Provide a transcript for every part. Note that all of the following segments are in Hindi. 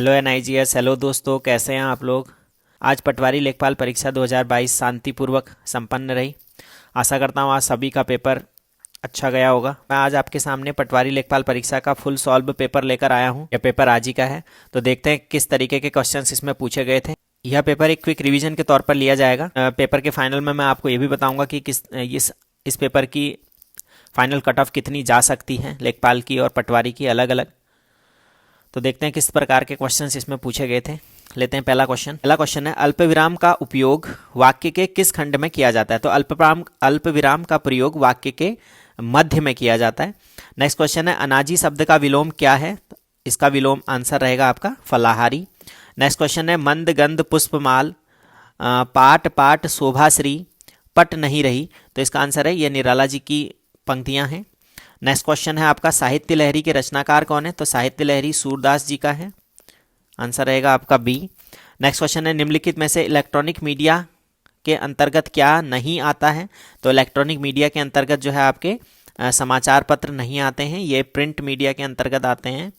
हेलो एनआईजीएस। हेलो दोस्तों, कैसे हैं आप लोग। आज पटवारी लेखपाल परीक्षा 2022 शांतिपूर्वक संपन्न रही। आशा करता हूँ आज सभी का पेपर अच्छा गया होगा। मैं आज आपके सामने पटवारी लेखपाल परीक्षा का फुल सॉल्व पेपर लेकर आया हूँ। यह पेपर आज ही का है, तो देखते हैं किस तरीके के क्वेश्चंस इसमें पूछे गए थे। यह पेपर एक क्विक रिवीजन के तौर पर लिया जाएगा। पेपर के फाइनल में मैं आपको ये भी बताऊंगा कि इस पेपर की फाइनल कट ऑफ कितनी जा सकती है, लेखपाल की और पटवारी की अलग अलग। तो देखते हैं किस प्रकार के क्वेश्चंस इसमें पूछे गए थे। लेते हैं पहला क्वेश्चन है, अल्प विराम का उपयोग वाक्य के किस खंड में किया जाता है। तो अल्प विराम का प्रयोग वाक्य के मध्य में किया जाता है। नेक्स्ट क्वेश्चन है, अनाजी शब्द का विलोम क्या है। इसका विलोम आंसर रहेगा आपका फलाहारी। नेक्स्ट क्वेश्चन है, मंद गंध पुष्पमाल पाट पाट शोभाश्री पट नहीं रही। तो इसका आंसर है ये निराला जी की पंक्तियां हैं। नेक्स्ट क्वेश्चन है आपका, साहित्य लहरी के रचनाकार कौन है। तो साहित्य लहरी सूरदास जी का है, आंसर रहेगा आपका बी। नेक्स्ट क्वेश्चन है, निम्नलिखित में से इलेक्ट्रॉनिक मीडिया के अंतर्गत क्या नहीं आता है। तो इलेक्ट्रॉनिक मीडिया के अंतर्गत जो है आपके समाचार पत्र नहीं आते हैं, ये प्रिंट मीडिया के अंतर्गत आते हैं।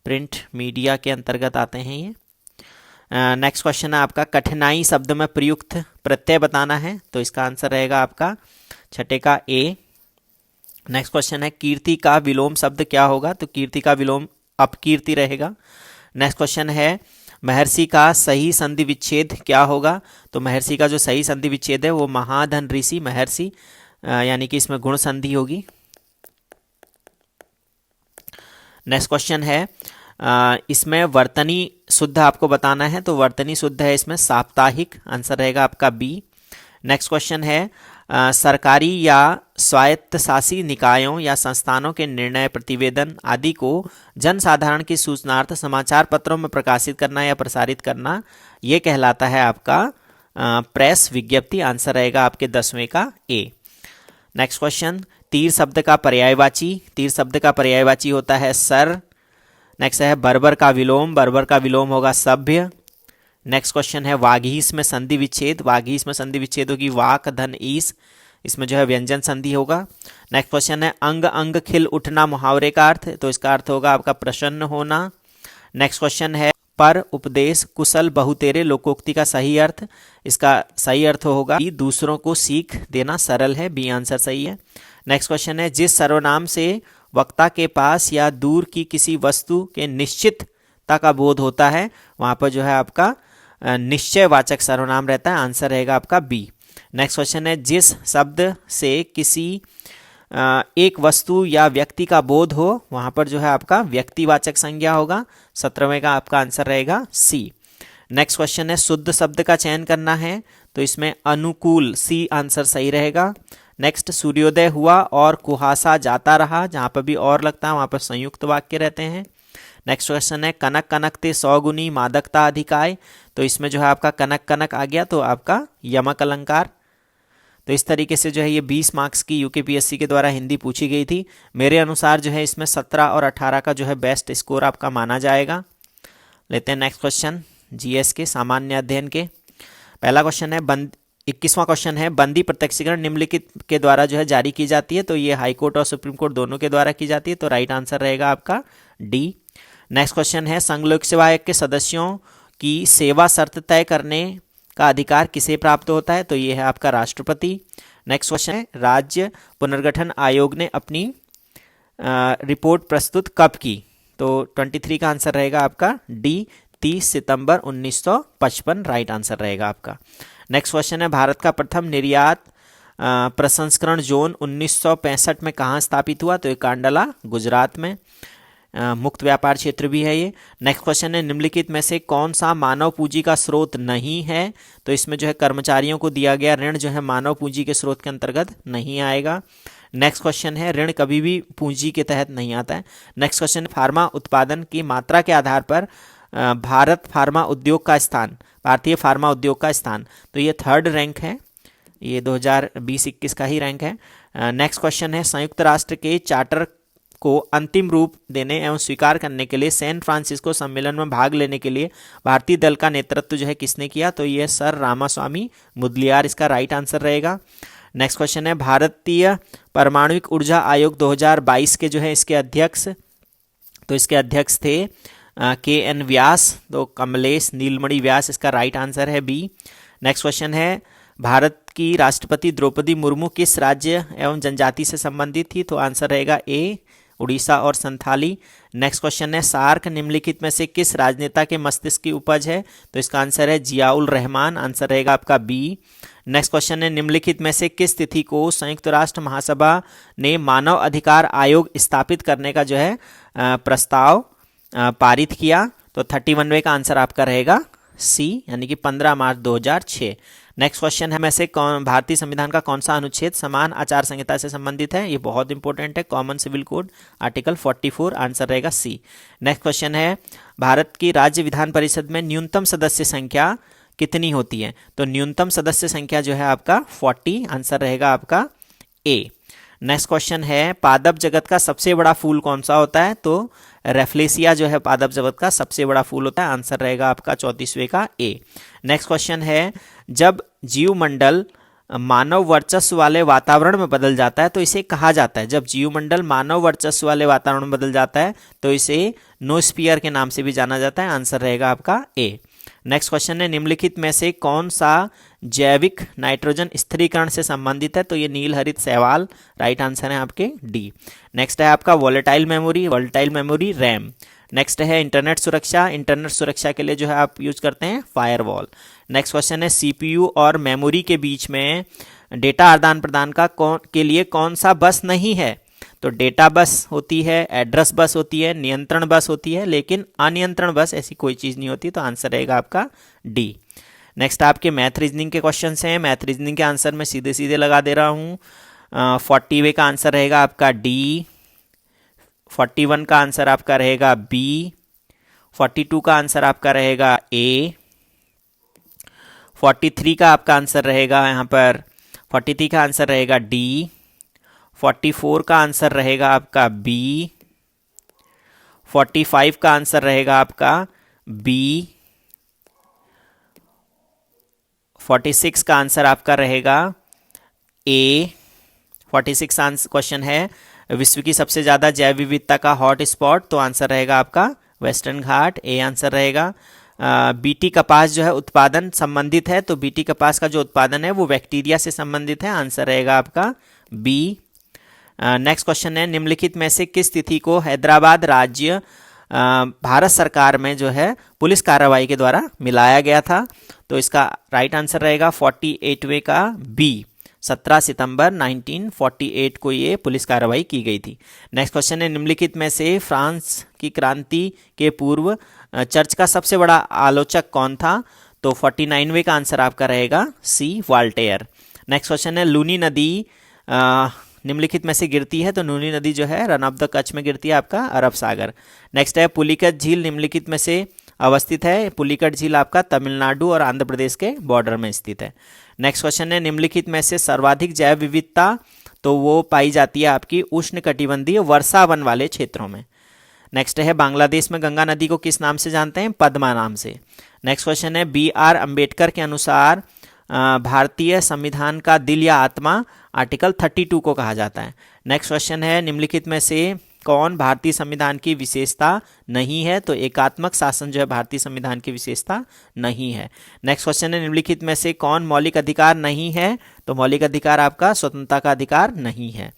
प्रिंट मीडिया के अंतर्गत आते हैं ये। नेक्स्ट क्वेश्चन है आपका, कठिनाई शब्द में प्रयुक्त प्रत्यय बताना है। तो इसका आंसर रहेगा आपका छठे का ए। नेक्स्ट क्वेश्चन है, कीर्ति का विलोम शब्द क्या होगा। तो कीर्ति का विलोम अपकीर्ति रहेगा। नेक्स्ट क्वेश्चन है, महर्षि का सही संधि विच्छेद क्या होगा। तो महर्षि का जो सही संधि विच्छेद है वो महाधन ऋषि महर्षि, यानी कि इसमें गुण संधि होगी। नेक्स्ट क्वेश्चन है, इसमें वर्तनी शुद्ध आपको बताना है। तो वर्तनी शुद्ध है इसमें साप्ताहिक, आंसर रहेगा आपका बी। नेक्स्ट क्वेश्चन है, सरकारी या स्वायत्तशासी निकायों या संस्थानों के निर्णय प्रतिवेदन आदि को जनसाधारण की सूचनार्थ समाचार पत्रों में प्रकाशित करना या प्रसारित करना, ये कहलाता है आपका प्रेस विज्ञप्ति, आंसर रहेगा आपके 10वें का ए। नेक्स्ट क्वेश्चन, तीर शब्द का पर्यायवाची होता है सर। नेक्स्ट है, बर्बर का विलोम होगा सभ्य। नेक्स्ट क्वेश्चन है, वागीश में संधि विच्छेद होगी वाक धन ईस, इसमें जो है व्यंजन संधि होगा। नेक्स्ट क्वेश्चन है, अंग अंग खिल उठना मुहावरे का अर्थ। तो इसका अर्थ होगा आपका प्रसन्न होना। नेक्स्ट क्वेश्चन है, पर उपदेश कुशल बहुतेरे लोकोक्ति का सही अर्थ। इसका सही अर्थ होगा कि दूसरों को सीख देना सरल है, बी आंसर सही है। नेक्स्ट क्वेश्चन है, जिस सर्वनाम से वक्ता के पास या दूर की किसी वस्तु के निश्चितता का बोध होता है, वहां पर जो है आपका निश्चयवाचक सर्वनाम रहता है, आंसर रहेगा आपका बी। नेक्स्ट क्वेश्चन है, जिस शब्द से किसी एक वस्तु या व्यक्ति का बोध हो, वहां पर जो है आपका व्यक्तिवाचक संज्ञा होगा, 17वें का आपका आंसर रहेगा सी। नेक्स्ट क्वेश्चन है, शुद्ध शब्द का चयन करना है। तो इसमें अनुकूल, सी आंसर सही रहेगा। नेक्स्ट, सूर्योदय हुआ और कुहासा जाता रहा, जहां पर भी और लगता है वहां पर संयुक्त वाक्य रहते हैं। नेक्स्ट क्वेश्चन है, कनक कनकते सौगुनी मादकता अधिकाय। तो इसमें जो है आपका कनक कनक आ गया, तो आपका यमक अलंकार। तो इस तरीके से जो है ये 20 मार्क्स की यूकेपीएससी के द्वारा हिंदी पूछी गई थी। मेरे अनुसार जो है इसमें 17 और 18 का जो है बेस्ट स्कोर आपका माना जाएगा। लेते हैं नेक्स्ट क्वेश्चन, जीएस के सामान्य अध्ययन के। पहला क्वेश्चन है, 21वां क्वेश्चन है, बंदी प्रत्यक्षीकरण निम्नलिखित के द्वारा जो है जारी की जाती है। तो ये हाई कोर्ट और सुप्रीम कोर्ट दोनों के द्वारा की जाती है, तो राइट आंसर रहेगा आपका डी। नेक्स्ट क्वेश्चन है, संघ लोक सेवा आयोग के सदस्यों की सेवा शर्त तय करने का अधिकार किसे प्राप्त होता है। तो ये है आपका राष्ट्रपति। नेक्स्ट क्वेश्चन है, राज्य पुनर्गठन आयोग ने अपनी रिपोर्ट प्रस्तुत कब की। तो 23 का आंसर रहेगा आपका डी, 30 सितंबर 1955 राइट आंसर रहेगा आपका। नेक्स्ट क्वेश्चन है, भारत का प्रथम निर्यात प्रसंस्करण जोन 1965 में कहाँ स्थापित हुआ। तो ये कांडला गुजरात में, मुक्त व्यापार क्षेत्र भी है ये। नेक्स्ट क्वेश्चन है, निम्नलिखित में से कौन सा मानव पूंजी का स्रोत नहीं है। तो इसमें जो है कर्मचारियों को दिया गया ऋण जो है मानव पूंजी के स्रोत के अंतर्गत नहीं आएगा। नेक्स्ट क्वेश्चन है, ऋण कभी भी पूंजी के तहत नहीं आता है। नेक्स्ट क्वेश्चन, फार्मा उत्पादन की मात्रा के आधार पर भारतीय फार्मा उद्योग का स्थान। तो ये 3rd रैंक है, ये 2020-21 का ही रैंक है। नेक्स्ट क्वेश्चन है, संयुक्त राष्ट्र के चार्टर को अंतिम रूप देने एवं स्वीकार करने के लिए सैन फ्रांसिस्को सम्मेलन में भाग लेने के लिए भारतीय दल का नेतृत्व जो है किसने किया। तो ये सर रामास्वामी मुदलियार इसका राइट आंसर रहेगा। नेक्स्ट क्वेश्चन है, भारतीय परमाणुविक ऊर्जा आयोग 2022 के जो है इसके अध्यक्ष, तो इसके अध्यक्ष थे KN व्यास, तो कमलेश नीलमणि व्यास इसका राइट आंसर है बी। नेक्स्ट क्वेश्चन है भारत की राष्ट्रपति द्रौपदी मुर्मू किस राज्य एवं जनजाति से संबंधित थी, तो आंसर रहेगा ए, उड़ीसा और संथाली। नेक्स्ट क्वेश्चन है सार्क निम्नलिखित में से किस राजनेता के मस्तिष्क की उपज है, तो इसका आंसर है जियाउल रहमान, आंसर रहेगा आपका बी। नेक्स्ट क्वेश्चन है निम्नलिखित में से किस तिथि को संयुक्त राष्ट्र महासभा ने मानव अधिकार आयोग स्थापित करने का जो है प्रस्ताव पारित किया, तो 31वें का आंसर आपका रहेगा सी, यानी कि 15 मार्च 2006। नेक्स्ट क्वेश्चन है में से कौन भारतीय संविधान का कौन सा अनुच्छेद समान आचार संहिता से संबंधित है, ये बहुत इंपॉर्टेंट है, common civil code article 44, answer रहेगा सी। नेक्स्ट क्वेश्चन है भारत की राज्य विधान परिषद में न्यूनतम सदस्य संख्या कितनी होती है, तो न्यूनतम सदस्य संख्या जो है आपका 40, आंसर रहेगा आपका ए। नेक्स्ट क्वेश्चन है पादप जगत का सबसे बड़ा फूल कौन सा होता है, तो रेफ्लेसिया जो है पादप जगत का सबसे बड़ा फूल होता है, आंसर रहेगा आपका 34वें का ए। नेक्स्ट क्वेश्चन है जब जीवमंडल मानव वर्चस्व वाले वातावरण में बदल जाता है तो इसे कहा जाता है, जब जीवमंडल मानव वर्चस्व वाले वातावरण में बदल जाता है तो इसे नोस्फियर के नाम से भी जाना जाता है, आंसर रहेगा आपका ए। नेक्स्ट क्वेश्चन है निम्नलिखित में से कौन सा जैविक नाइट्रोजन स्थिरीकरण से संबंधित है, तो ये नील हरित शैवाल, राइट आंसर है आपके डी। नेक्स्ट है आपका वोलेटाइल मेमोरी रैम। नेक्स्ट है इंटरनेट सुरक्षा के लिए जो है आप यूज करते हैं फायरवॉल। नेक्स्ट क्वेश्चन है सीपीयू और मेमोरी के बीच में डेटा आदान प्रदान के लिए कौन सा बस नहीं है, तो डेटा बस होती है, एड्रेस बस होती है, नियंत्रण बस होती है, लेकिन अनियंत्रण बस ऐसी कोई चीज़ नहीं होती, तो आंसर रहेगा आपका डी। नेक्स्ट आपके मैथ रीजनिंग के क्वेश्चन हैं, मैथ रीजनिंग के आंसर मैं सीधे सीधे लगा दे रहा हूँ। 40वें का आंसर रहेगा आपका डी, 41 का आंसर आपका रहेगा बी, 42 का आंसर आपका रहेगा ए, 43 का आपका आंसर रहेगा यहाँ पर 43 का आंसर रहेगा डी, 44 का आंसर रहेगा आपका बी, 45 का आंसर रहेगा आपका बी, 46 का आंसर आपका रहेगा ए। 46 आंसर क्वेश्चन है विश्व की सबसे ज़्यादा जैव विविधता का हॉट स्पॉट, तो आंसर रहेगा आपका वेस्टर्न घाट, ए आंसर रहेगा। बीटी कपास जो है उत्पादन संबंधित है, तो बीटी कपास का जो उत्पादन है वो बैक्टीरिया से संबंधित है, आंसर रहेगा आपका बी। नेक्स्ट क्वेश्चन है निम्नलिखित में से किस तिथि को हैदराबाद राज्य भारत सरकार में जो है पुलिस कार्रवाई के द्वारा मिलाया गया था, तो इसका राइट आंसर रहेगा 48वें का बी, 17 सितंबर 1948 को ये पुलिस कार्रवाई की गई थी। नेक्स्ट क्वेश्चन है निम्नलिखित में से फ्रांस की क्रांति के पूर्व चर्च का सबसे बड़ा आलोचक कौन था, तो 49वें का आंसर आपका रहेगा सी, वॉल्टेयर। नेक्स्ट क्वेश्चन है लूनी नदी निम्नलिखित में से गिरती है, तो लूनी नदी जो है रन ऑफ द कच्छ में गिरती है आपका अरब सागर। नेक्स्ट है पुलिकट झील निम्नलिखित में से अवस्थित है, पुलिकट झील आपका तमिलनाडु और आंध्र प्रदेश के बॉर्डर में स्थित है। नेक्स्ट क्वेश्चन है निम्नलिखित में से सर्वाधिक जैव विविधता तो वो पाई जाती है आपकी उष्ण कटिबंधीय वर्षा वन वाले क्षेत्रों में। नेक्स्ट है बांग्लादेश में गंगा नदी को किस नाम से जानते हैं, पद्मा नाम से। नेक्स्ट क्वेश्चन है BR अम्बेडकर के अनुसार भारतीय संविधान का दिल या आत्मा आर्टिकल 32 को कहा जाता है। नेक्स्ट क्वेश्चन है निम्नलिखित में से कौन भारतीय संविधान की विशेषता नहीं है, तो एकात्मक शासन जो है भारतीय संविधान की विशेषता नहीं है। नेक्स्ट क्वेश्चन है निम्नलिखित में से कौन मौलिक अधिकार नहीं है, तो मौलिक अधिकार आपका स्वतंत्रता का अधिकार नहीं है।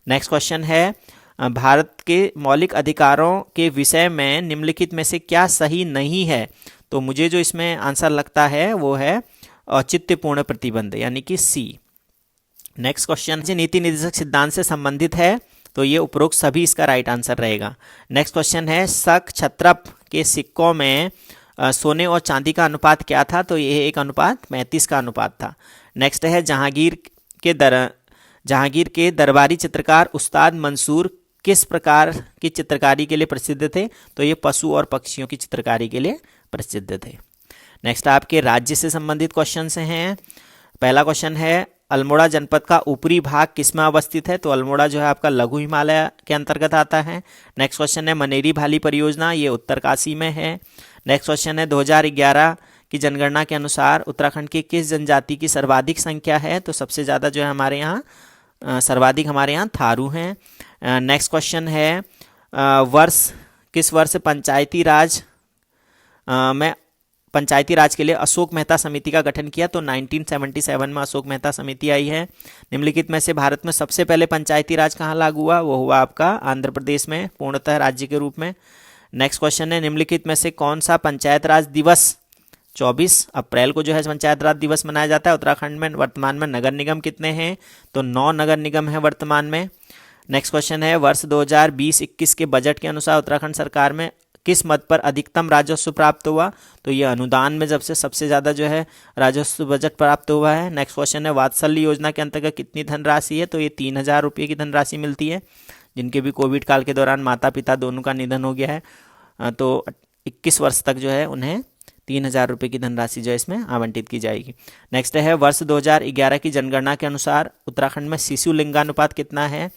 नेक्स्ट क्वेश्चन है भारत के मौलिक अधिकारों के विषय में निम्नलिखित में से क्या सही नहीं है, तो मुझे जो इसमें आंसर लगता है वो है औचित्यपूर्ण प्रतिबंध, यानी कि सी। नेक्स्ट क्वेश्चन नीति निर्देशक सिद्धांत से संबंधित है, तो ये उपरोक्त सभी इसका राइट आंसर रहेगा। नेक्स्ट क्वेश्चन है शक क्षत्रप के सिक्कों में सोने और चांदी का अनुपात क्या था, तो ये एक अनुपात 35 का अनुपात था। नेक्स्ट है जहांगीर के दरबारी चित्रकार उस्ताद मंसूर किस प्रकार की चित्रकारी के लिए प्रसिद्ध थे, तो ये पशु और पक्षियों की चित्रकारी के लिए प्रसिद्ध थे। नेक्स्ट आपके राज्य से संबंधित क्वेश्चन हैं। पहला क्वेश्चन है अल्मोड़ा जनपद का ऊपरी भाग किसमें अवस्थित है, तो अल्मोड़ा जो है आपका लघु हिमालय के अंतर्गत आता है। नेक्स्ट क्वेश्चन है मनेरी भाली परियोजना, ये उत्तरकाशी में है। नेक्स्ट क्वेश्चन है 2011 की जनगणना के अनुसार उत्तराखंड की किस जनजाति की सर्वाधिक संख्या है, तो सबसे ज़्यादा जो है हमारे यहाँ सर्वाधिक हमारे यहाँ थारू हैं। नेक्स्ट क्वेश्चन है किस वर्ष पंचायती राज में पंचायती राज के लिए अशोक मेहता समिति का गठन किया? तो 1977 में अशोक मेहता समिति आई है। निम्नलिखित में से भारत में सबसे पहले पंचायती राज कहाँ लागू हुआ? वो हुआ आपका आंध्र प्रदेश में, पूर्णतः राज्य के रूप में। नेक्स्ट क्वेश्चन है, निम्नलिखित में से कौन सा पंचायत राज दिवस 24 अप्रैल को जो है पंचायत राज दिवस मनाया जाता है उत्तराखंड में? वर्तमान में नगर निगम कितने हैं? तो 9 नगर निगम है वर्तमान में। नेक्स्ट क्वेश्चन है, वर्ष 2020-21 के बजट के अनुसार उत्तराखंड सरकार में किस मद पर अधिकतम राजस्व प्राप्त हुआ? तो ये अनुदान में जब से सबसे ज़्यादा जो है राजस्व बजट प्राप्त हुआ है। नेक्स्ट क्वेश्चन है, वात्सल्य योजना के अंतर्गत कितनी धनराशि है? तो ये 3000 रुपये की धनराशि मिलती है जिनके भी कोविड काल के दौरान माता पिता दोनों का निधन हो गया है, तो 21 वर्ष तक जो है उन्हें 3000 रुपये की धनराशि जो है इसमें आवंटित की जाएगी। नेक्स्ट है, वर्ष 2011 की जनगणना के अनुसार उत्तराखंड में शिशु लिंगानुपात कितना है?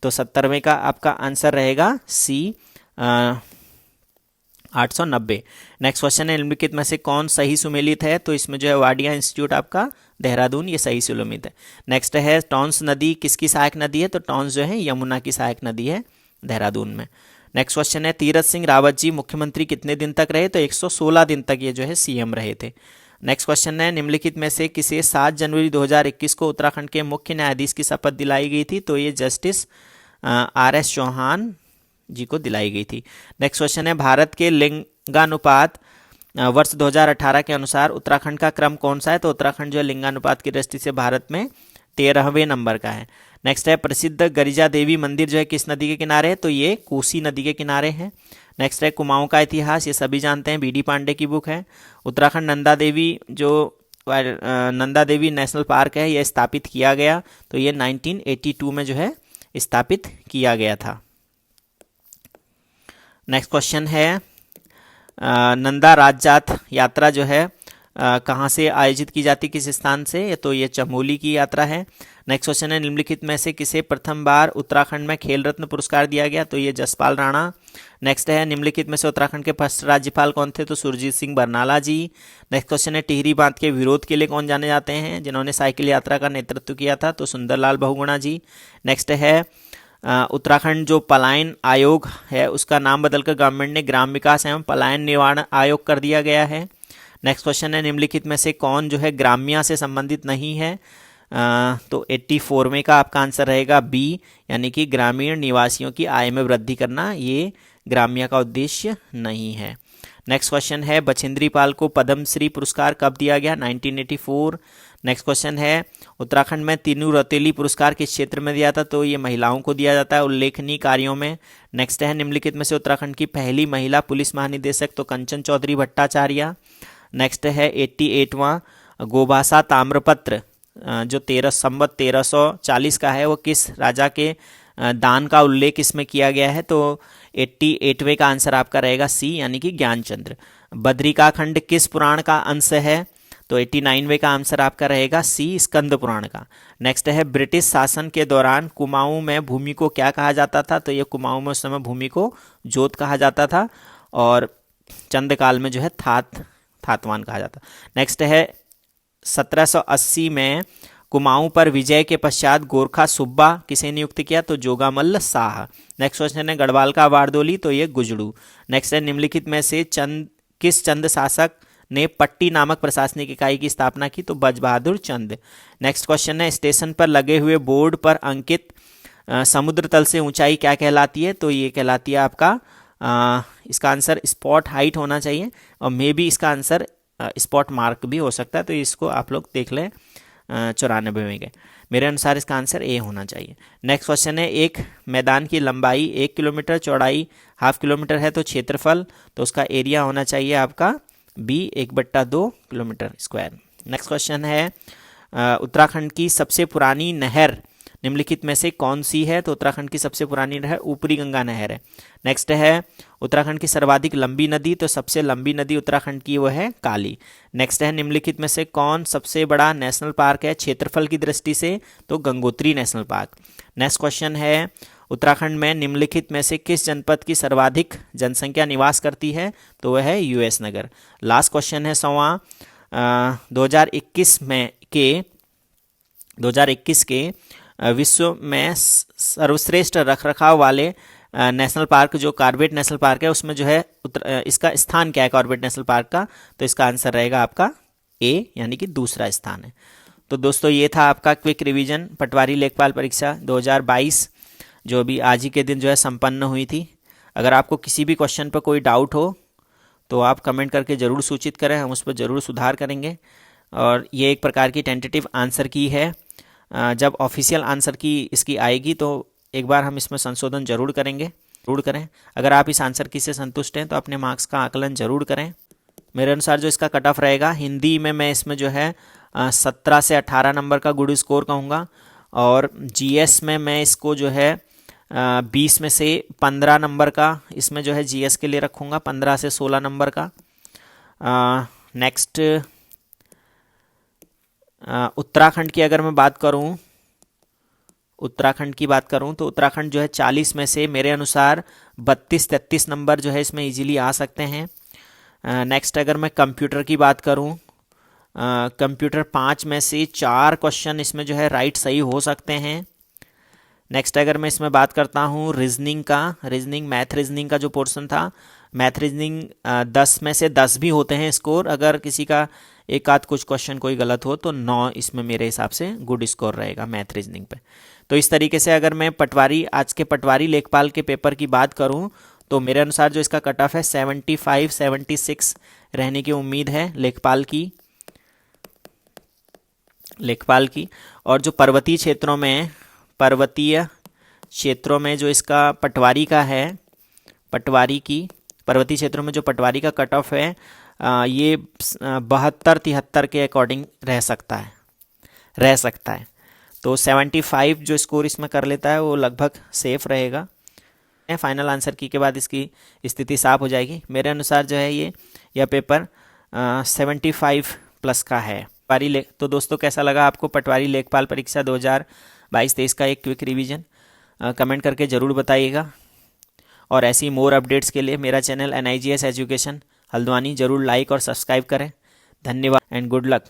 तो 70वें का आपका आंसर रहेगा सी, 890। नेक्स्ट क्वेश्चन है, निम्नलिखित में से कौन सही सुमेलित है? तो इसमें जो है वाडिया इंस्टीट्यूट आपका देहरादून ये सही सुमेलित है। नेक्स्ट है, टॉन्स नदी किसकी सहायक नदी है? तो टॉन्स जो है यमुना की सहायक नदी है देहरादून में। नेक्स्ट क्वेश्चन है, तीरथ सिंह रावत जी मुख्यमंत्री कितने दिन तक रहे? तो 116 दिन तक ये जो है सीएम रहे थे। नेक्स्ट क्वेश्चन है, निम्नलिखित में से किसे 7 जनवरी 2021 को उत्तराखंड के मुख्य न्यायाधीश की शपथ दिलाई गई थी? तो ये जस्टिस RS चौहान जी को दिलाई गई थी। नेक्स्ट क्वेश्चन है, भारत के लिंगानुपात वर्ष 2018 के अनुसार उत्तराखंड का क्रम कौन सा है? तो उत्तराखंड जो है लिंगानुपात की दृष्टि से भारत में 13वें नंबर का है। नेक्स्ट है, प्रसिद्ध गरिजा देवी मंदिर जो है किस नदी के किनारे है? तो ये कोसी नदी के किनारे है। नेक्स्ट है, कुमाऊं का इतिहास, ये सभी जानते हैं, BD पांडे की बुक है। उत्तराखंड नंदा देवी जो नंदा देवी नेशनल पार्क है यह स्थापित किया गया? तो ये 1982 में जो है स्थापित किया गया था। नेक्स्ट क्वेश्चन है, नंदा राजजात यात्रा जो है कहाँ से आयोजित की जाती, किस स्थान से? तो ये चमोली की यात्रा है। नेक्स्ट क्वेश्चन है, निम्नलिखित में से किसे प्रथम बार उत्तराखंड में खेल रत्न पुरस्कार दिया गया? तो ये जसपाल राणा। नेक्स्ट है, निम्नलिखित में से उत्तराखंड के फर्स्ट राज्यपाल कौन थे? तो सुरजीत सिंह बरनाला जी। नेक्स्ट क्वेश्चन है, टिहरी बांध के विरोध के लिए कौन जाने जाते हैं जिन्होंने साइकिल यात्रा का नेतृत्व किया था? तो सुंदरलाल बहुगुणा जी। नेक्स्ट है, उत्तराखंड जो पलायन आयोग है उसका नाम बदलकर गवर्नमेंट ने ग्राम विकास एवं पलायन निवारण आयोग कर दिया गया है। नेक्स्ट क्वेश्चन है, निम्नलिखित में से कौन जो है ग्राम्या से संबंधित नहीं है? तो 84वें का आपका आंसर रहेगा B, यानी कि ग्रामीण निवासियों की आय में वृद्धि करना ये ग्राम्या का उद्देश्य नहीं है। नेक्स्ट क्वेश्चन है, बछेंद्री पाल को पद्मश्री पुरस्कार कब दिया गया? 1984। नेक्स्ट क्वेश्चन है, उत्तराखंड में तीनू रौतेली पुरस्कार किस क्षेत्र में दिया था? तो ये महिलाओं को दिया जाता है उल्लेखनीय कार्यों में। नेक्स्ट है, निम्नलिखित में से उत्तराखंड की पहली महिला पुलिस महानिदेशक? तो कंचन चौधरी भट्टाचार्य। नेक्स्ट है, 88वां गोभाषा ताम्रपत्र जो 1340 का है वो किस राजा के दान का उल्लेख इसमें किया गया है? तो 88वें का आंसर आपका रहेगा C, यानी कि ज्ञानचंद्र। बद्रिकाखंड किस पुराण का अंश है? तो 89वें का आंसर आपका रहेगा C, स्कंद पुराण का। नेक्स्ट है, ब्रिटिश शासन के दौरान कुमाऊं में भूमि को क्या कहा जाता था? तो ये कुमाऊं में उस समय भूमि को जोत कहा जाता था और चंद काल में जो है थातवान कहा जाता। नेक्स्ट है, 1780 में कुमाऊं पर विजय के पश्चात गोरखा सुब्बा किसे नियुक्त किया? तो जोगामल्ल शाह। नेक्स्ट क्वेश्चन है, गढ़वाल का वारदोली? तो ये गुजड़ू। नेक्स्ट है, निम्नलिखित में से किस चंद शासक ने पट्टी नामक प्रशासनिक इकाई की स्थापना की? तो बज बहादुर चंद। नेक्स्ट क्वेश्चन है, स्टेशन पर लगे हुए बोर्ड पर अंकित समुद्र तल से ऊंचाई क्या कहलाती है? तो ये कहलाती है आपका इसका आंसर स्पॉट हाइट होना चाहिए और मे बी इसका आंसर स्पॉट मार्क भी हो सकता है, तो इसको आप लोग देख लें 94 में गए। मेरे अनुसार इसका आंसर A होना चाहिए। नेक्स्ट क्वेश्चन है, एक मैदान की लंबाई 1 किलोमीटर, चौड़ाई ½ किलोमीटर है तो क्षेत्रफल, तो उसका एरिया होना चाहिए आपका B, 1/2 kilometre square. Next question है, उत्तराखंड की सबसे पुरानी नहर निम्नलिखित में से कौन सी है? तो उत्तराखंड की सबसे पुरानी नहर ऊपरी गंगा नहर है। नेक्स्ट है, उत्तराखंड की सर्वाधिक लंबी नदी? तो सबसे लंबी नदी उत्तराखंड की वो है काली। नेक्स्ट है, निम्नलिखित में से कौन सबसे बड़ा नेशनल पार्क है क्षेत्रफल की दृष्टि से? तो Gangotri national park. Next question है, उत्तराखंड में निम्नलिखित में से किस जनपद की सर्वाधिक जनसंख्या निवास करती है? तो वह है US नगर। लास्ट क्वेश्चन है 100वां, 2021 के विश्व में सर्वश्रेष्ठ रखरखाव वाले नेशनल पार्क जो कॉर्बेट नेशनल पार्क है उसमें जो है इसका स्थान क्या है कॉर्बेट नेशनल पार्क का, तो इसका आंसर रहेगा आपका ए, यानी कि दूसरा स्थान है। तो दोस्तों ये था आपका क्विक रिवीजन पटवारी लेखपाल परीक्षा 2022 जो अभी आज ही के दिन जो है संपन्न हुई थी। अगर आपको किसी भी क्वेश्चन पर कोई डाउट हो तो आप कमेंट करके ज़रूर सूचित करें, हम उस पर ज़रूर सुधार करेंगे। और ये एक प्रकार की टेंटेटिव आंसर की है, जब ऑफिशियल आंसर की इसकी आएगी तो एक बार हम इसमें संशोधन जरूर करें। अगर आप इस आंसर की से संतुष्ट हैं तो अपने मार्क्स का आकलन जरूर करें। मेरे अनुसार जो इसका कट ऑफ रहेगा, हिंदी में मैं इसमें जो है 17 से 18 नंबर का गुड स्कोर कहूँगा, और जीएस में मैं इसको जो है 20 में से 15 नंबर का इसमें जो है जीएस के लिए रखूँगा, 15 से 16 नंबर का। नेक्स्ट उत्तराखंड की अगर मैं बात करूं, तो उत्तराखंड जो है 40 में से मेरे अनुसार 32-33 नंबर जो है इसमें इजीली आ सकते हैं। नेक्स्ट अगर मैं कंप्यूटर की बात करूं, कंप्यूटर 5 में से 4 क्वेश्चन इसमें जो है राइट सही हो सकते हैं। नेक्स्ट अगर मैं इसमें बात करता हूँ रीजनिंग मैथ रीजनिंग का जो पोर्शन था, मैथ रीजनिंग 10 में से 10 भी होते हैं स्कोर, अगर किसी का एक आध कुछ क्वेश्चन कोई गलत हो तो 9 इसमें मेरे हिसाब से गुड स्कोर रहेगा मैथ रीजनिंग पे। तो इस तरीके से अगर मैं आज के पटवारी लेखपाल के पेपर की बात करूं तो मेरे अनुसार जो इसका कट ऑफ है 75-76 रहने की उम्मीद है लेखपाल की। और जो पर्वतीय क्षेत्रों में जो इसका पटवारी का है, पर्वतीय क्षेत्रों में जो पटवारी का कट ऑफ है ये 72-73 के अकॉर्डिंग रह सकता है। तो 75 जो स्कोर इसमें कर लेता है वो लगभग सेफ रहेगा। फाइनल आंसर की के बाद इसकी स्थिति साफ हो जाएगी। मेरे अनुसार जो है यह पेपर 75+ का है। तो दोस्तों कैसा लगा आपको पटवारी लेखपाल परीक्षा 2022-23 का एक क्विक रिवीजन, कमेंट करके ज़रूर बताइएगा। और ऐसी मोर अपडेट्स के लिए मेरा चैनल NIGS एजुकेशन हल्द्वानी ज़रूर लाइक और सब्सक्राइब करें। धन्यवाद एंड गुड लक।